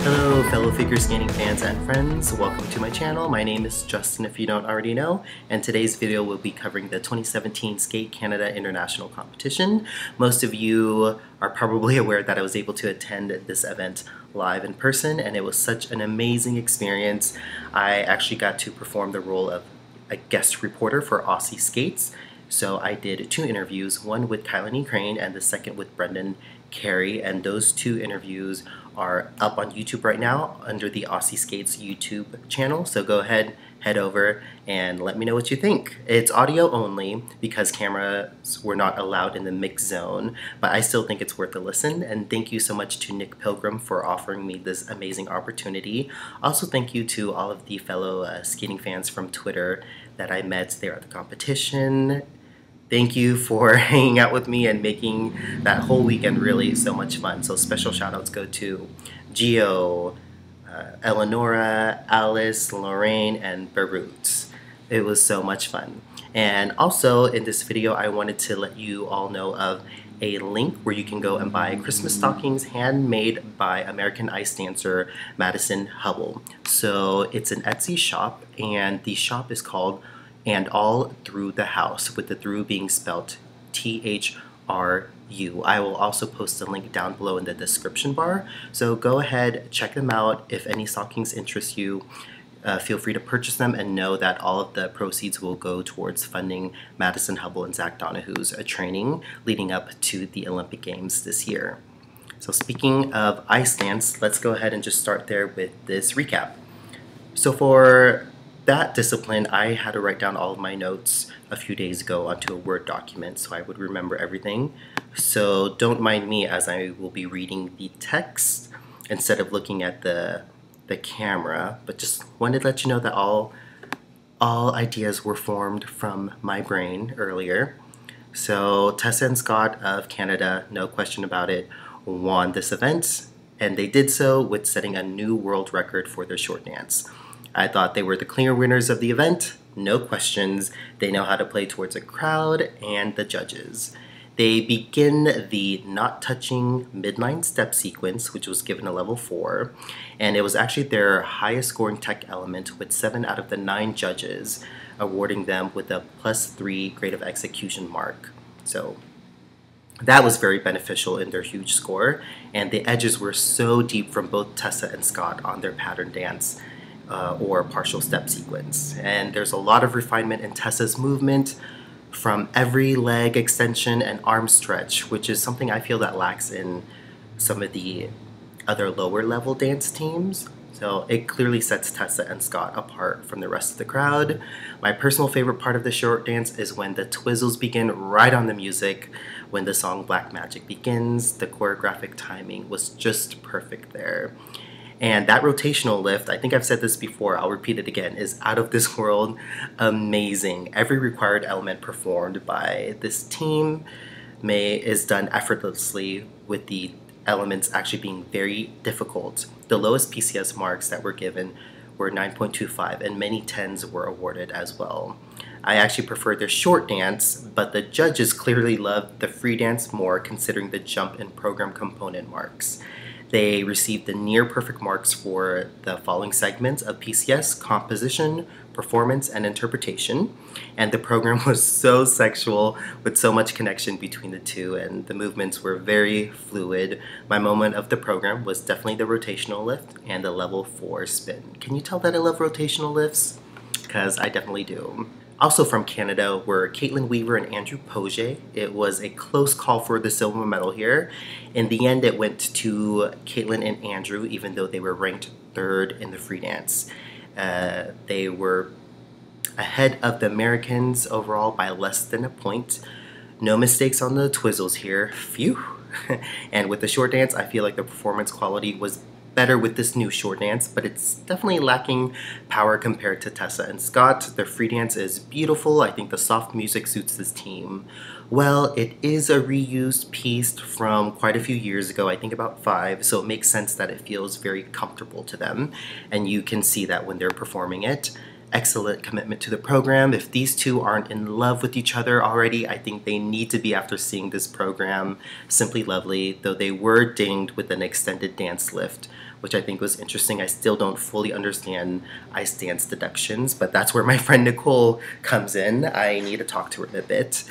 Hello fellow figure skating fans and friends, welcome to my channel. My name is Justin if you don't already know, and today's video will be covering the 2017 Skate Canada International Competition. Most of you are probably aware that I was able to attend this event live in person, and it was such an amazing experience. I actually got to perform the role of a guest reporter for Aussie Skates. So I did two interviews, one with Kailani Craine and the second with Brendan Carey, and those two interviews are up on YouTube right now under the Aussie Skates YouTube channel. So go ahead, head over, and let me know what you think. It's audio only because cameras were not allowed in the mix zone, but I still think it's worth a listen. And thank you so much to Nick Pilgrim for offering me this amazing opportunity. Also, thank you to all of the fellow skating fans from Twitter that I met there at the competition. Thank you for hanging out with me and making that whole weekend really so much fun. So special shout outs go to Gio, Eleonora, Alice, Lorraine, and Barut. It was so much fun. And also in this video, I wanted to let you all know of a link where you can go and buy Christmas stockings handmade by American ice dancer Madison Hubble. So it's an Etsy shop, and the shop is called And All Through the House, with the through being spelled T-H-R-U. I will also post a link down below in the description bar, so go ahead, check them out. If any stockings interest you, feel free to purchase them, and know that all of the proceeds will go towards funding Madison Hubble and Zach Donahue's training leading up to the Olympic Games this year. So speaking of ice dance, let's go ahead and just start there with this recap. So for that discipline, I had to write down all of my notes a few days ago onto a Word document so I would remember everything. So don't mind me as I will be reading the text instead of looking at the camera, but just wanted to let you know that all ideas were formed from my brain earlier. So Tessa and Scott of Canada, no question about it, won this event, and they did so with setting a new world record for their short dance. I thought they were the clear winners of the event, no questions. They know how to play towards a crowd and the judges. They begin the not touching midline step sequence, which was given a level 4, and it was actually their highest scoring tech element, with 7 out of the 9 judges awarding them with a +3 grade of execution mark. So that was very beneficial in their huge score, and the edges were so deep from both Tessa and Scott on their pattern dance or partial step sequence. And there's a lot of refinement in Tessa's movement from every leg extension and arm stretch, which is something I feel that lacks in some of the other lower level dance teams. So it clearly sets Tessa and Scott apart from the rest of the crowd. My personal favorite part of the short dance is when the twizzles begin right on the music. When the song Black Magic begins, the choreographic timing was just perfect there. And that rotational lift, I think I've said this before, I'll repeat it again, is out of this world amazing. Every required element performed by this team is done effortlessly, with the elements actually being very difficult. The lowest PCS marks that were given were 9.25, and many 10s were awarded as well. I actually prefer their short dance, but the judges clearly loved the free dance more, considering the jump and program component marks. They received the near perfect marks for the following segments of PCS: composition, performance, and interpretation. And the program was so sexual, with so much connection between the two, and the movements were very fluid. My moment of the program was definitely the rotational lift and the level 4 spin. Can you tell that I love rotational lifts? Because I definitely do. Also from Canada were Caitlin Weaver and Andrew Poge. It was a close call for the silver medal here. In the end, it went to Caitlin and Andrew, even though they were ranked 3rd in the free dance. They were ahead of the Americans overall by less than a point. No mistakes on the twizzles here. Phew. And with the short dance, I feel like the performance quality was better with this new short dance, but it's definitely lacking power compared to Tessa and Scott. Their free dance is beautiful. I think the soft music suits this team well. It is a reused piece from quite a few years ago, I think about 5, so it makes sense that it feels very comfortable to them, and you can see that when they're performing it. excellent commitment to the program. If these two aren't in love with each other already, I think they need to be after seeing this program. Simply lovely, though they were dinged with an extended dance lift, which I think was interesting. I still don't fully understand ice dance deductions, but that's where my friend Nicole comes in. I need to talk to her a bit.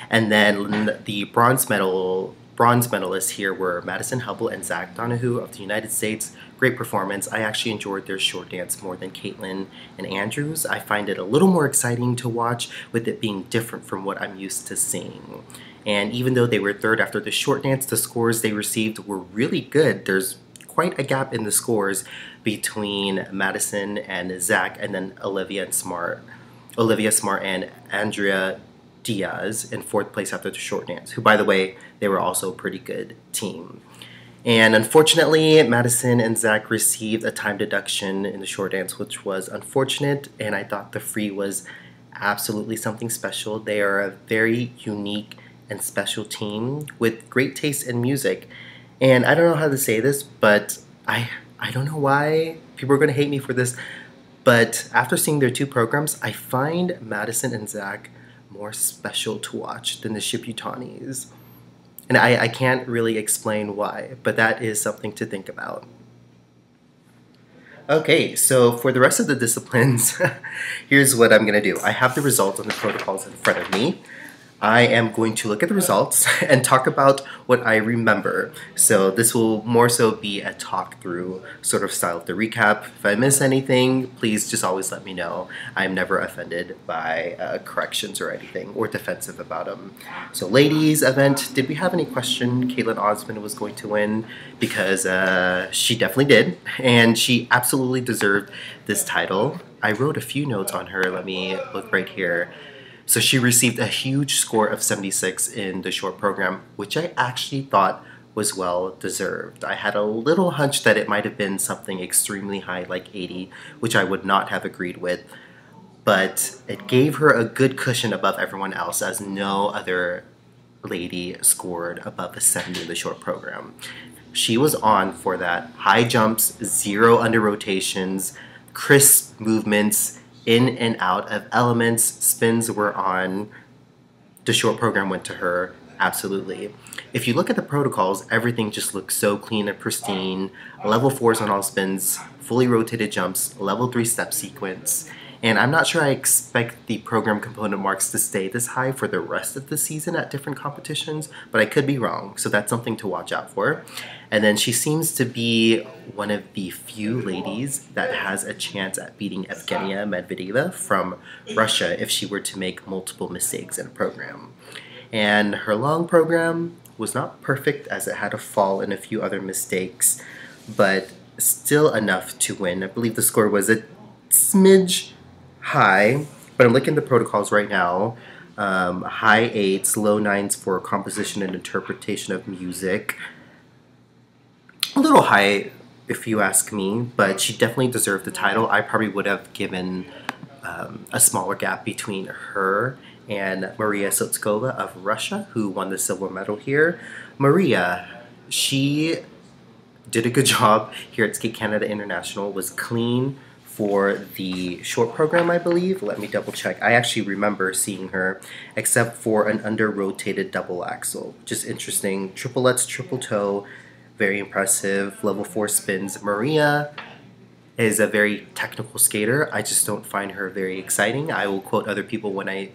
And then the bronze medalists here were Madison Hubble and Zach Donahue of the United States. Great performance. I actually enjoyed their short dance more than Kaetlyn and Andrew's. I find it a little more exciting to watch with it being different from what I'm used to seeing. And even though they were third after the short dance, the scores they received were really good. There's quite a gap in the scores between Madison and Zach, and then Olivia Smart and Andrea Diaz in fourth place after the short dance, who, by the way, they were also a pretty good team. And unfortunately, Madison and Zach received a time deduction in the short dance, which was unfortunate, and I thought the free was absolutely something special. They are a very unique and special team with great taste in music. And I don't know how to say this, but I don't know why people are going to hate me for this, but after seeing their two programs, I find Madison and Zach more special to watch than the Shiputanis. And I can't really explain why, but that is something to think about. Okay, so for the rest of the disciplines, here's what I'm going to do. I have the results on the protocols in front of me. I am going to look at the results and talk about what I remember. So this will more so be a talk through sort of style of the recap. If I miss anything, please just always let me know. I'm never offended by corrections or anything, or defensive about them. So ladies event, did we have any question Kaetlyn Osmond was going to win? Because she definitely did, and she absolutely deserved this title. I wrote a few notes on her. Let me look right here. So she received a huge score of 76 in the short program, which I actually thought was well deserved. I had a little hunch that it might have been something extremely high, like 80, which I would not have agreed with, but it gave her a good cushion above everyone else, as no other lady scored above a 70 in the short program. She was on for that. High jumps, 0 under rotations, crisp movements, in and out of elements, spins were on. The short program went to her, absolutely. If you look at the protocols, everything just looks so clean and pristine. Level 4s on all spins, fully rotated jumps, level 3 step sequence. And I'm not sure I expect the program component marks to stay this high for the rest of the season at different competitions, but I could be wrong, so that's something to watch out for. And then she seems to be one of the few ladies that has a chance at beating Evgenia Medvedeva from Russia if she were to make multiple mistakes in a program. And her long program was not perfect, as it had a fall and a few other mistakes, but still enough to win. I believe the score was a smidge high, but I'm looking at the protocols right now. High 8s, low 9s for composition and interpretation of music. A little high, if you ask me, but she definitely deserved the title. I probably would have given a smaller gap between her and Maria Sotskova of Russia, who won the silver medal here. Maria, she did a good job here at Skate Canada International, was clean for the short program, I believe. Let me double check. I actually remember seeing her, except for an under-rotated double axel, which is interesting. Triplets, triple toe, very impressive. Level 4 spins. Maria is a very technical skater. I just don't find her very exciting. I will quote other people when I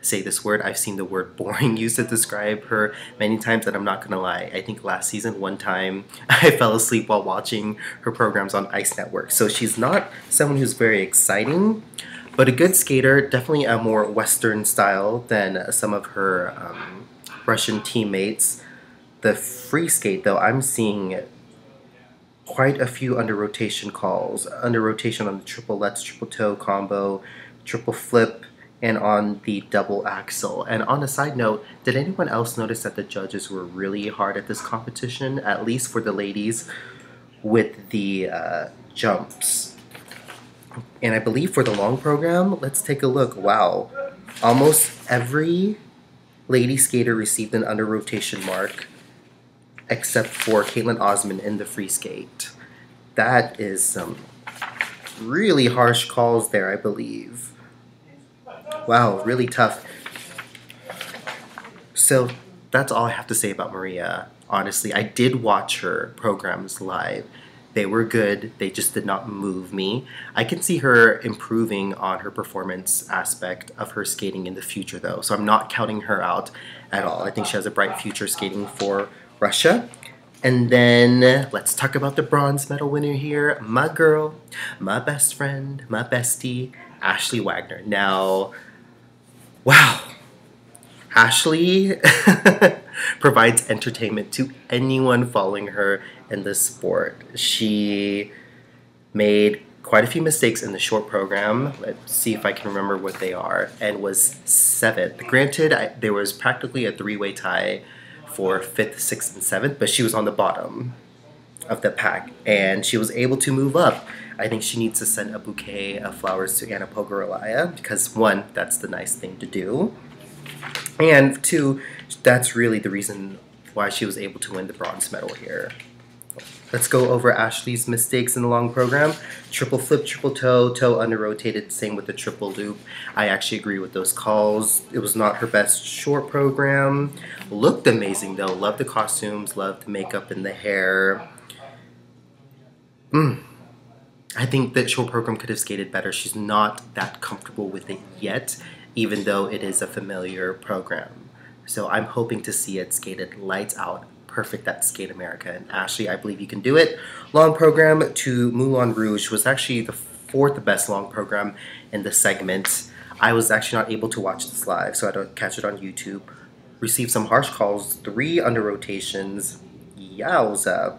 say this word. I've seen the word boring used to describe her many times, and I'm not gonna lie. I think last season, one time, I fell asleep while watching her programs on Ice Network. So she's not someone who's very exciting, but a good skater, definitely a more Western style than some of her Russian teammates. The free skate, though, I'm seeing quite a few under rotation calls. Under rotation on the triple lets, triple toe combo, triple flip, and on the double axel. And on a side note, did anyone else notice that the judges were really hard at this competition, at least for the ladies, with the jumps? And I believe for the long program, let's take a look. Wow, almost every lady skater received an under rotation mark, except for Kaetlyn Osmond in the free skate. That is some really harsh calls there, I believe. Wow, really tough. So that's all I have to say about Maria. Honestly, I did watch her programs live. They were good, they just did not move me. I can see her improving on her performance aspect of her skating in the future, though, so I'm not counting her out at all. I think she has a bright future skating for Russia. And then let's talk about the bronze medal winner here, my girl, my best friend, my bestie, Ashley Wagner. Now, wow, Ashley provides entertainment to anyone following her in this sport. She made quite a few mistakes in the short program. Let's see if I can remember what they are, and was 7th. Granted, there was practically a 3-way tie for 5th, 6th, and 7th, but she was on the bottom of the pack, and she was able to move up. I think she needs to send a bouquet of flowers to Anna Pogorelaya because, 1, that's the nice thing to do, and 2, that's really the reason why she was able to win the bronze medal here. Let's go over Ashley's mistakes in the long program. Triple flip, triple toe, toe under rotated, same with the triple loop. I actually agree with those calls. It was not her best short program. Looked amazing though. Loved the costumes, loved the makeup and the hair. I think that short program could have skated better. She's not that comfortable with it yet, even though it is a familiar program. So I'm hoping to see it skated lights out, perfect at Skate America. And Ashley, I believe you can do it. Long program to Moulin Rouge was actually the 4th best long program in the segment. I was actually not able to watch this live, so I had to catch it on YouTube. Received some harsh calls, 3 under rotations. Yowza.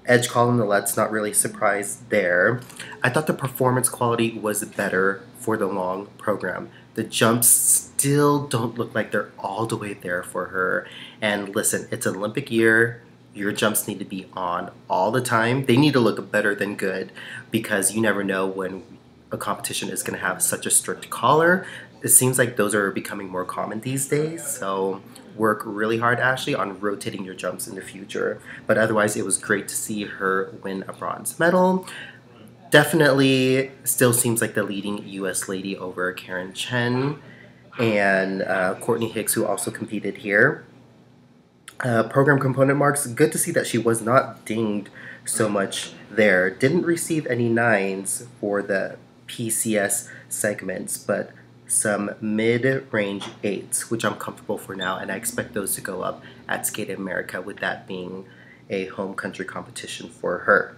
Edge call in the Let's, not really surprised there. I thought the performance quality was better for the long program. The jumps still don't look like they're all the way there for her. And listen, it's an Olympic year. Your jumps need to be on all the time. They need to look better than good because you never know when a competition is going to have such a strict collar. It seems like those are becoming more common these days. So work really hard, Ashley, on rotating your jumps in the future. But otherwise, it was great to see her win a bronze medal. Definitely still seems like the leading U.S. lady over Karen Chen and Courtney Hicks, who also competed here. Program component marks, good to see that she was not dinged so much there. Didn't receive any 9s for the PCS segments, but some mid-range 8s, which I'm comfortable for now, and I expect those to go up at Skate America, with that being a home country competition for her.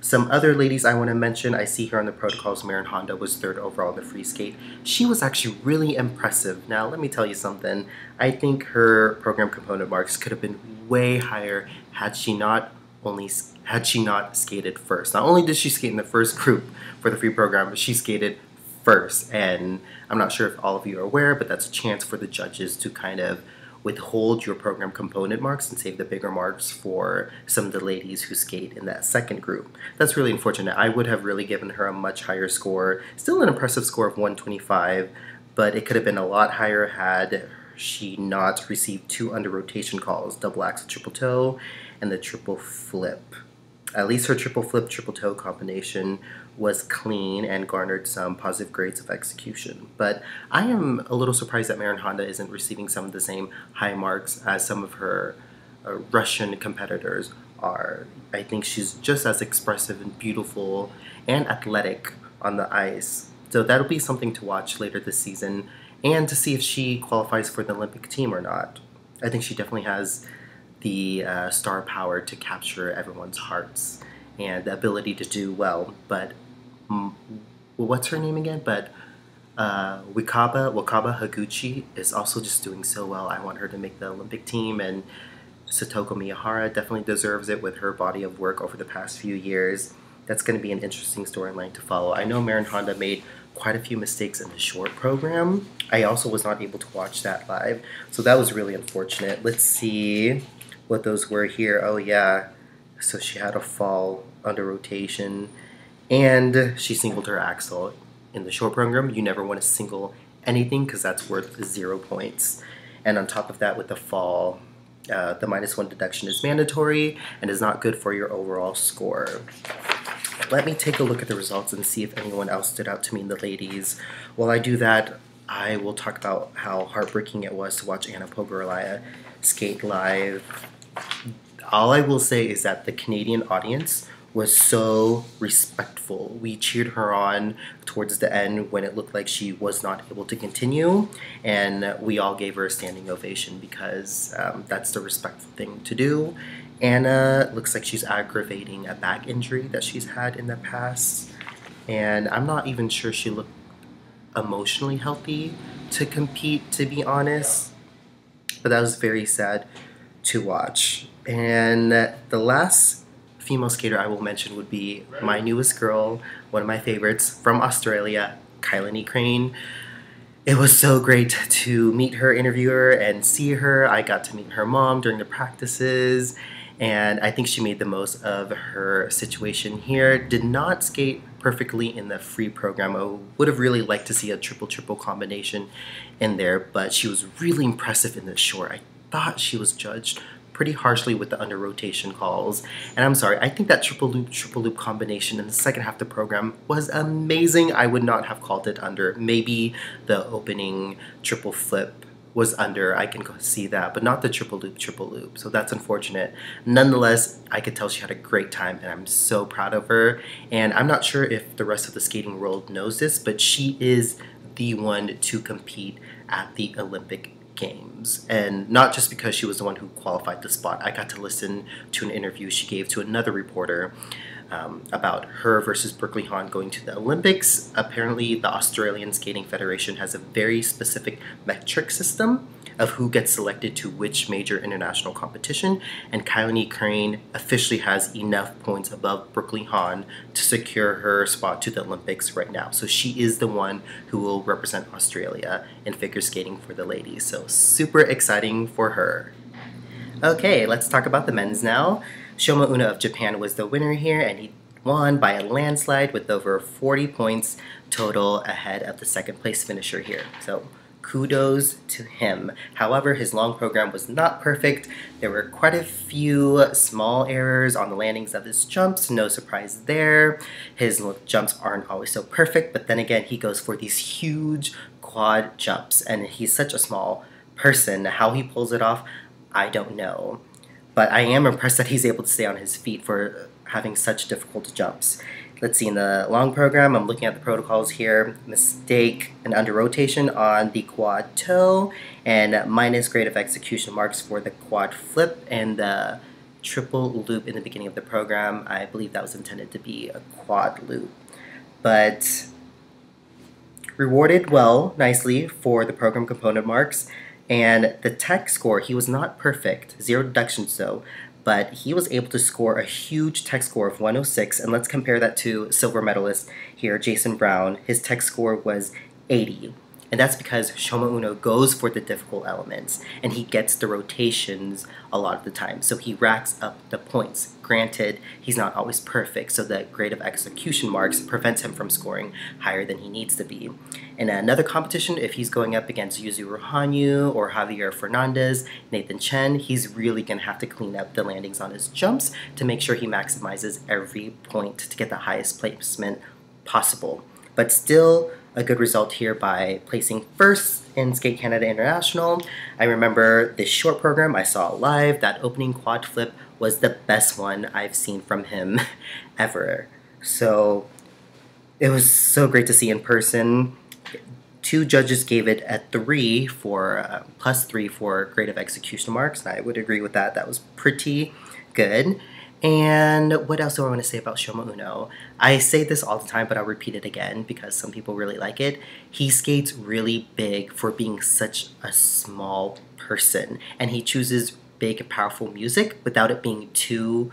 Some other ladies I want to mention, I see here on the protocols, Marin Honda was 3rd overall in the free skate. She was actually really impressive. Now, let me tell you something. I think her program component marks could have been way higher had she not skated first. Not only did she skate in the first group for the free program, but she skated first. And I'm not sure if all of you are aware, but that's a chance for the judges to kind of withhold your program component marks and save the bigger marks for some of the ladies who skate in that second group. That's really unfortunate. I would have really given her a much higher score. Still an impressive score of 125, but it could have been a lot higher had she not received 2 under rotation calls, double axel triple toe and the triple flip. At least her triple flip, triple toe combination was clean and garnered some positive grades of execution. But I am a little surprised that Marin Honda isn't receiving some of the same high marks as some of her Russian competitors are. I think she's just as expressive and beautiful and athletic on the ice. So that'll be something to watch later this season and to see if she qualifies for the Olympic team or not. I think she definitely has the star power to capture everyone's hearts and the ability to do well. But what's her name again? But Wakaba Higuchi is also just doing so well. I want her to make the Olympic team, and Satoko Miyahara definitely deserves it with her body of work over the past few years. That's going to be an interesting storyline to follow. I know Marin Honda made quite a few mistakes in the short program. I also was not able to watch that live, so that was really unfortunate. Let's see what those were here. Oh yeah, so she had a fall under rotation, and she singled her axle. In the short program, you never want to single anything because that's worth 0 points. And on top of that, with the fall, the -1 deduction is mandatory and is not good for your overall score. let me take a look at the results and see if anyone else stood out to me in the ladies. While I do that, I will talk about how heartbreaking it was to watch Anna Pogorelaya skate live. All I will say is that the Canadian audience was so respectful. We cheered her on towards the end when it looked like she was not able to continue, and we all gave her a standing ovation because that's the respectful thing to do. Anna looks like she's aggravating a back injury that she's had in the past, and I'm not even sure she looked emotionally healthy to compete, to be honest, but that was very sad to watch. And the last female skater I will mention would be my newest girl, one of my favorites from Australia, Kailani Craine. It was so great to meet her, interview her, and see her. I got to meet her mom during the practices, and I think she made the most of her situation here. Did not skate perfectly in the free program. I would have really liked to see a triple-triple combination in there, but she was really impressive in the short. I thought she was judged pretty harshly with the under rotation calls. And I'm sorry, I think that triple loop combination in the second half of the program was amazing. I would not have called it under. Maybe the opening triple flip was under, I can see that, but not the triple loop. So that's unfortunate. Nonetheless, I could tell she had a great time, and I'm so proud of her. And I'm not sure if the rest of the skating world knows this, but she is the one to compete at the Olympic Games, and not just because she was the one who qualified the spot. I got to listen to an interview she gave to another reporter about her versus Berkeley Hahn going to the Olympics. Apparently, the Australian Skating Federation has a very specific metric system of who gets selected to which major international competition, and Kailani Craine officially has enough points above Berkeley Hahn to secure her spot to the Olympics right now. So she is the one who will represent Australia in figure skating for the ladies. So super exciting for her. Okay, let's talk about the men's now. Shoma Uno of Japan was the winner here, and he won by a landslide with over 40 points total ahead of the second place finisher here. So kudos to him. However, his long program was not perfect. There were quite a few small errors on the landings of his jumps. No surprise there. His jumps aren't always so perfect, but then again, he goes for these huge quad jumps, and he's such a small person. How he pulls it off, I don't know. But I am impressed that he's able to stay on his feet for having such difficult jumps. Let's see, in the long program, I'm looking at the protocols here. Mistake and under rotation on the quad toe, and minus grade of execution marks for the quad flip and the triple loop in the beginning of the program. I believe that was intended to be a quad loop. But rewarded well, nicely, for the program component marks. And the tech score, he was not perfect, 0 deductions though, but he was able to score a huge tech score of 106, and let's compare that to silver medalist here, Jason Brown. His tech score was 80, and that's because Shoma Uno goes for the difficult elements, and he gets the rotations a lot of the time, so he racks up the points. Granted, he's not always perfect, so the grade of execution marks prevents him from scoring higher than he needs to be. In another competition, if he's going up against Yuzu Rohanyu or Javier Fernandez, Nathan Chen, he's really going to have to clean up the landings on his jumps to make sure he maximizes every point to get the highest placement possible. But still, a good result here by placing first in Skate Canada International. I remember this short program I saw live. That opening quad flip was the best one I've seen from him ever. So it was so great to see in person. 2 judges gave it a 3 for +3 for grade of execution marks, and I would agree with that. That was pretty good. And what else do I want to say about Shoma Uno? I say this all the time, but I'll repeat it again because some people really like it. He skates really big for being such a small person, and he chooses big and powerful music without it being too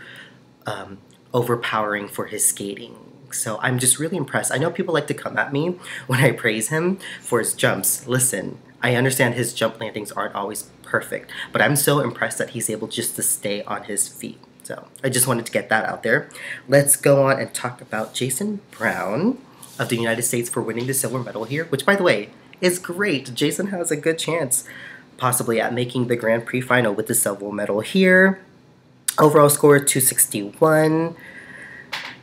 overpowering for his skating. So I'm just really impressed. I know people like to come at me when I praise him for his jumps. Listen, I understand his jump landings aren't always perfect, but I'm so impressed that he's able just to stay on his feet. So I just wanted to get that out there. Let's go on and talk about Jason Brown of the United States for winning the silver medal here, which, by the way, is great. Jason has a good chance possibly at making the Grand Prix final with the silver medal here. Overall score 261.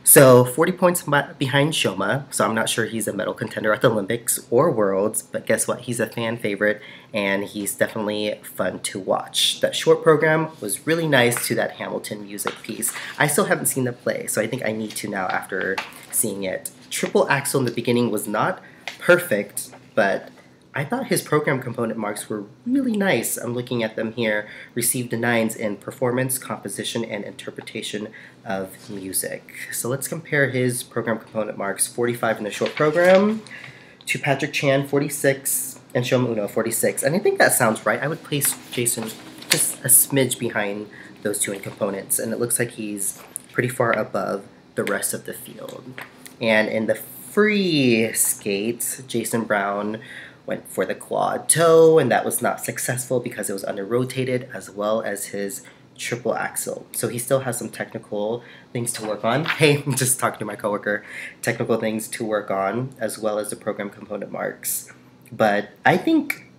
So 40 points behind Shoma, so I'm not sure he's a medal contender at the Olympics or Worlds, but guess what? He's a fan favorite, and he's definitely fun to watch. That short program was really nice to that Hamilton music piece. I still haven't seen the play, so I think I need to now after seeing it. Triple axel in the beginning was not perfect, but I thought his program component marks were really nice. I'm looking at them here. Received 9s in performance, composition, and interpretation of music. So let's compare his program component marks, 45 in the short program, to Patrick Chan, 46, and Shoma Uno, 46. And I think that sounds right. I would place Jason just a smidge behind those two in components, and it looks like he's pretty far above the rest of the field. And in the free skate, Jason Brown went for the quad toe, and that was not successful because it was under-rotated, as well as his triple axel. So he still has some technical things to work on. Hey, I'm just talking to my coworker. Technical things to work on, as well as the program component marks. But I think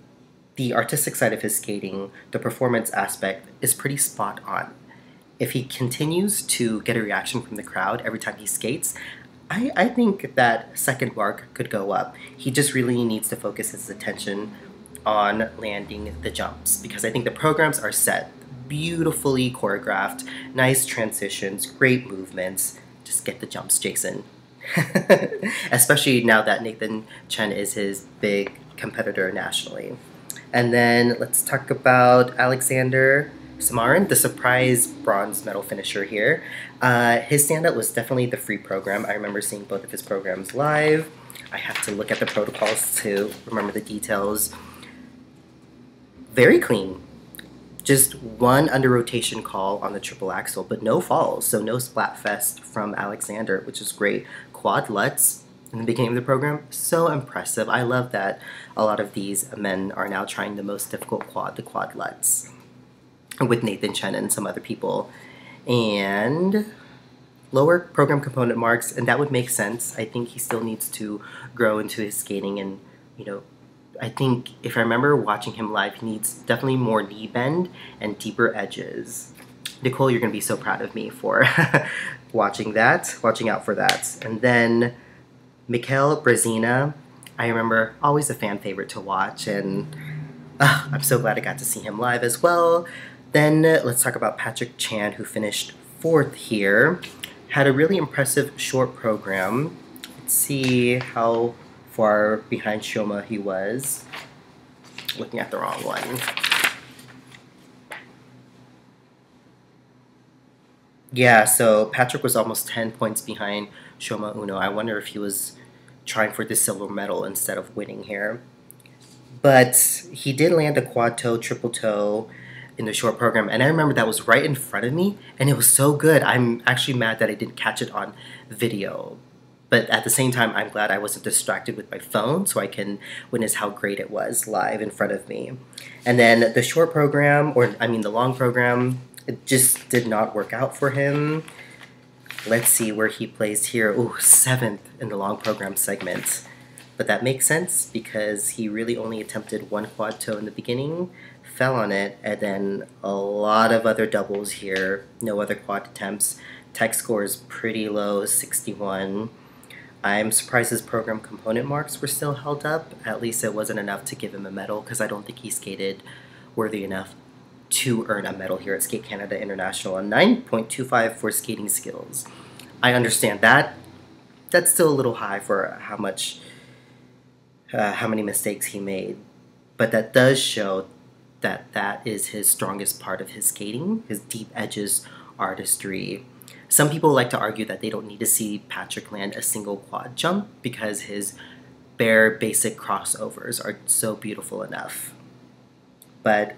the artistic side of his skating, the performance aspect, is pretty spot on. If he continues to get a reaction from the crowd every time he skates, I think that second mark could go up. He just really needs to focus his attention on landing the jumps, because I think the programs are set, beautifully choreographed, nice transitions, great movements. Just get the jumps, Jason. Especially now that Nathan Chen is his big competitor nationally. And then let's talk about Alexander Samarin, the surprise bronze medal finisher here. His standout was definitely the free program. I remember seeing both of his programs live. I have to look at the protocols to remember the details. Very clean. Just one under rotation call on the triple axel, but no falls, so no splat fest from Alexander, which is great. Quad lutz in the beginning of the program, so impressive. I love that a lot of these men are now trying the most difficult quad, the quad lutz, with Nathan Chen and some other people. And lower program component marks, and that would make sense. I think he still needs to grow into his skating, and I think if I remember watching him live, he needs definitely more knee bend and deeper edges. Nicole, you're gonna be so proud of me for watching out for that. And then Mikhail Brezina, I remember always a fan favorite to watch, and I'm so glad I got to see him live as well. Then let's talk about Patrick Chan, who finished 4th here. Had a really impressive short program. Let's see how far behind Shoma he was. Looking at the wrong one. Yeah, so Patrick was almost 10 points behind Shoma Uno. I wonder if he was trying for the silver medal instead of winning here. But he did land a quad toe, triple toe in the short program, and I remember that was right in front of me, and it was so good. I'm actually mad that I didn't catch it on video. But at the same time, I'm glad I wasn't distracted with my phone, so I can witness how great it was live in front of me. And then the short program, the long program, it just did not work out for him. Let's see where he placed here. Ooh, 7th in the long program segment. But that makes sense because he really only attempted one quad toe in the beginning, fell on it, and then a lot of other doubles here. No other quad attempts. Tech score is pretty low, 61. I'm surprised his program component marks were still held up. At least it wasn't enough to give him a medal, because I don't think he skated worthy enough to earn a medal here at Skate Canada International. A 9.25 for skating skills. I understand that. That's still a little high for how many mistakes he made. But that does show that that is his strongest part of his skating, his deep edges, artistry. Some people like to argue that they don't need to see Patrick land a single quad jump because his bare basic crossovers are so beautiful enough. But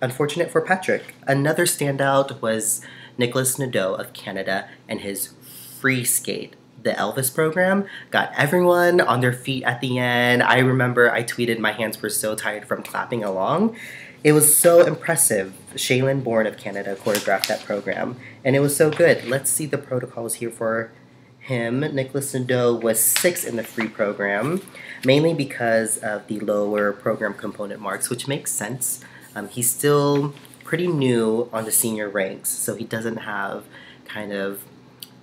unfortunate for Patrick. Another standout was Nicholas Nadeau of Canada and his free skate. The Elvis program got everyone on their feet at the end. I remember I tweeted my hands were so tired from clapping along. It was so impressive. Shaylin Bourne of Canada choreographed that program, and it was so good. Let's see the protocols here for him. Nicholas Nadeau was 6th in the free program, mainly because of the lower program component marks, which makes sense. He's still pretty new on the senior ranks, so he doesn't have kind of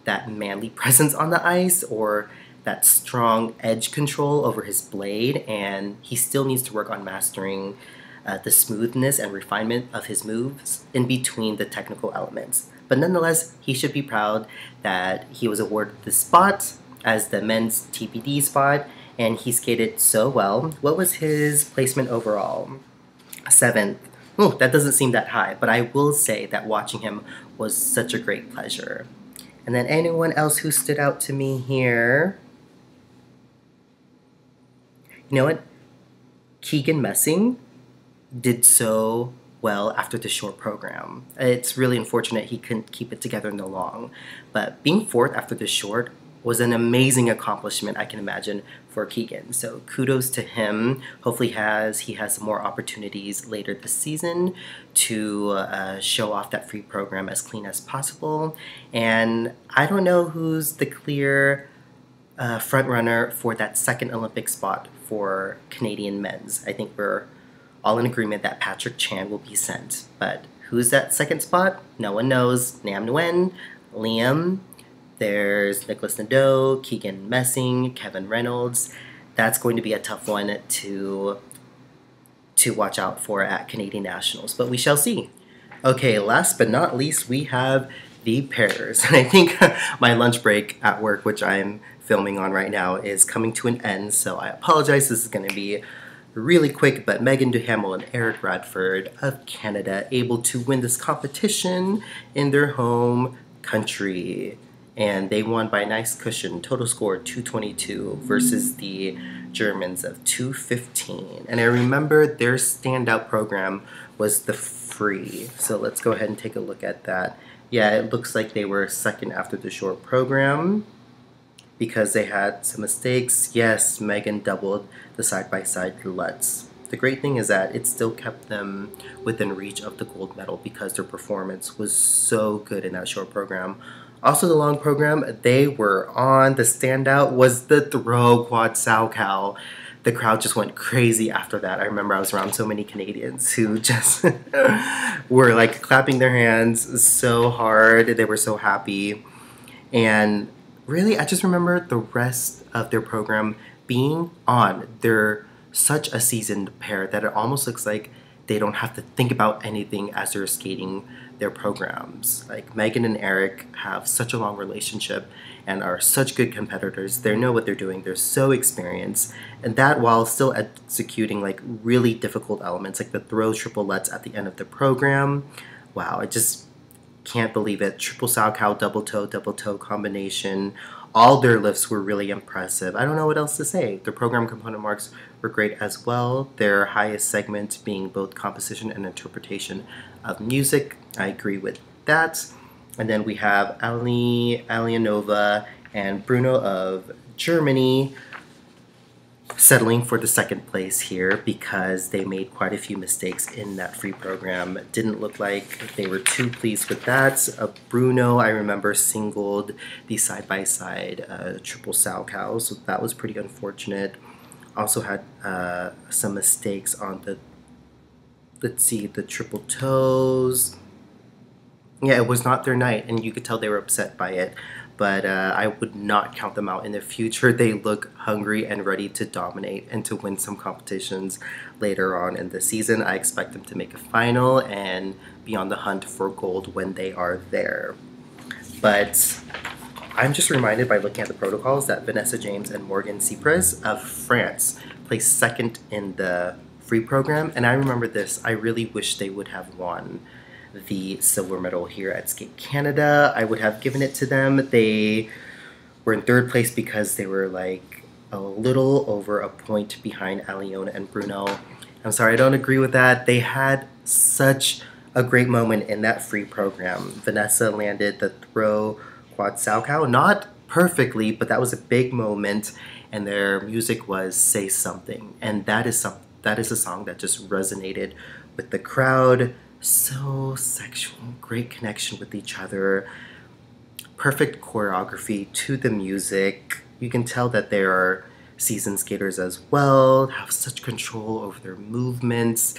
that manly presence on the ice or that strong edge control over his blade, and he still needs to work on mastering the smoothness and refinement of his moves in between the technical elements. But nonetheless, he should be proud that he was awarded this spot as the men's TPD spot, and he skated so well. What was his placement overall? 7th. Oh, that doesn't seem that high, but I will say that watching him was such a great pleasure. And then anyone else who stood out to me here? You know what? Keegan Messing did so well after the short program. It's really unfortunate he couldn't keep it together in the long, but being 4th after the short was an amazing accomplishment, I can imagine, for Keegan. So kudos to him. Hopefully he has some more opportunities later this season to show off that free program as clean as possible. And I don't know who's the clear front runner for that 2nd Olympic spot for Canadian men's. I think we're all in agreement that Patrick Chan will be sent. But who's that 2nd spot? No one knows. Nam Nguyen, Liam, there's Nicholas Nadeau, Keegan Messing, Kevin Reynolds. That's going to be a tough one to watch out for at Canadian Nationals, but we shall see. Okay, last but not least, we have the pairs. And I think my lunch break at work, which I'm filming on right now, is coming to an end, so I apologize. This is going to be really quick, but Megan Duhamel and Eric Radford of Canada able to win this competition in their home country. And they won by a nice cushion, total score 222 versus the Germans of 215. And I remember their standout program was the free. So let's go ahead and take a look at that. Yeah, it looks like they were 2nd after the short program because they had some mistakes. Yes, Megan doubled the side-by-side Lutz. The great thing is that it still kept them within reach of the gold medal because their performance was so good in that short program. Also, the long program, they were on. The standout was the throw quad sow cow. The crowd just went crazy after that. I remember I was around so many Canadians who just were like clapping their hands so hard. They were so happy. And really, I just remember the rest of their program being on. They're such a seasoned pair that it almost looks like they don't have to think about anything as they're skating their programs. Like Megan and Eric have such a long relationship and are such good competitors. They know what they're doing. They're so experienced. And that while still executing like really difficult elements like the throw triple Lutz at the end of the program. Wow, I just can't believe it. Triple sow cow, double toe combination. All their lifts were really impressive. I don't know what else to say. Their program component marks were great as well. Their highest segment being both composition and interpretation of music. I agree with that. And then we have Alianova and Bruno of Germany settling for the 2nd place here because they made quite a few mistakes in that free program. Didn't look like they were too pleased with that. Bruno, I remember, singled the side-by-side triple sow cow, so that was pretty unfortunate. Also had some mistakes on the, let's see, the triple toes. Yeah, it was not their night, and you could tell they were upset by it. But I would not count them out in the future. They look hungry and ready to dominate and to win some competitions later on in the season. I expect them to make a final and be on the hunt for gold when they are there. But I'm just reminded by looking at the protocols that Vanessa James and Morgan Cypress of France placed 2nd in the free program. And I remember this. I really wish they would have won the silver medal here at Skate Canada. I would have given it to them. They were in 3rd place because they were like a little over a point behind Aliona and Bruno. I'm sorry, I don't agree with that. They had such a great moment in that free program. Vanessa landed the throw quad sow cow, not perfectly, but that was a big moment, and their music was Say Something, and that is a song that just resonated with the crowd. So sexual, great connection with each other, perfect choreography to the music. You can tell that they are seasoned skaters as well, have such control over their movements.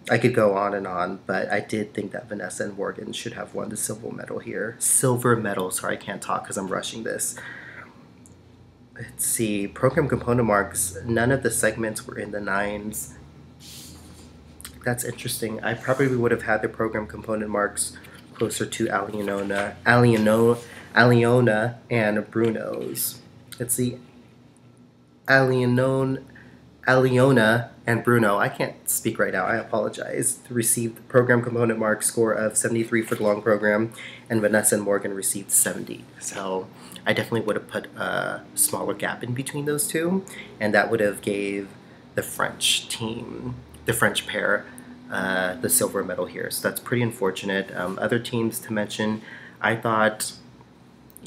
I could go on, but I did think that Vanessa and Morgan should have won the silver medal here. Silver medal. Sorry, I can't talk because I'm rushing this. Let's see. Program component marks. None of the segments were in the 9s. That's interesting. I probably would have had the program component marks closer to Aliona and Bruno's. Let's see. Aliona and Bruno, I can't speak right now, I apologize, received program component mark score of 73 for the long program, and Vanessa and Morgan received 70. So I definitely would have put a smaller gap in between those two, and that would have gave the French team, the French pair, the silver medal here. So that's pretty unfortunate. Other teams to mention, I thought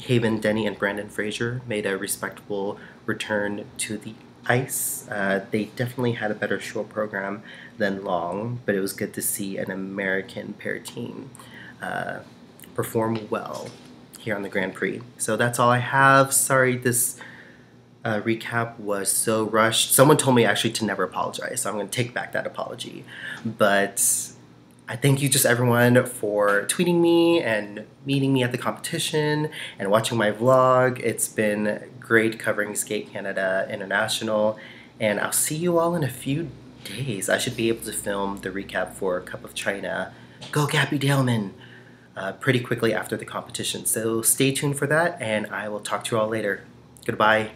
Haven, Denny, and Brandon Fraser made a respectable return to the ice. They definitely had a better short program than long, but it was good to see an American pair team perform well here on the Grand Prix. So that's all I have. Sorry this recap was so rushed. Someone told me actually to never apologize, so I'm going to take back that apology. But I thank you just everyone for tweeting me and meeting me at the competition and watching my vlog. It's been great covering Skate Canada International, and I'll see you all in a few days. I should be able to film the recap for Cup of China. Go Gabby Daleman! Pretty quickly after the competition. So stay tuned for that, and I will talk to you all later. Goodbye.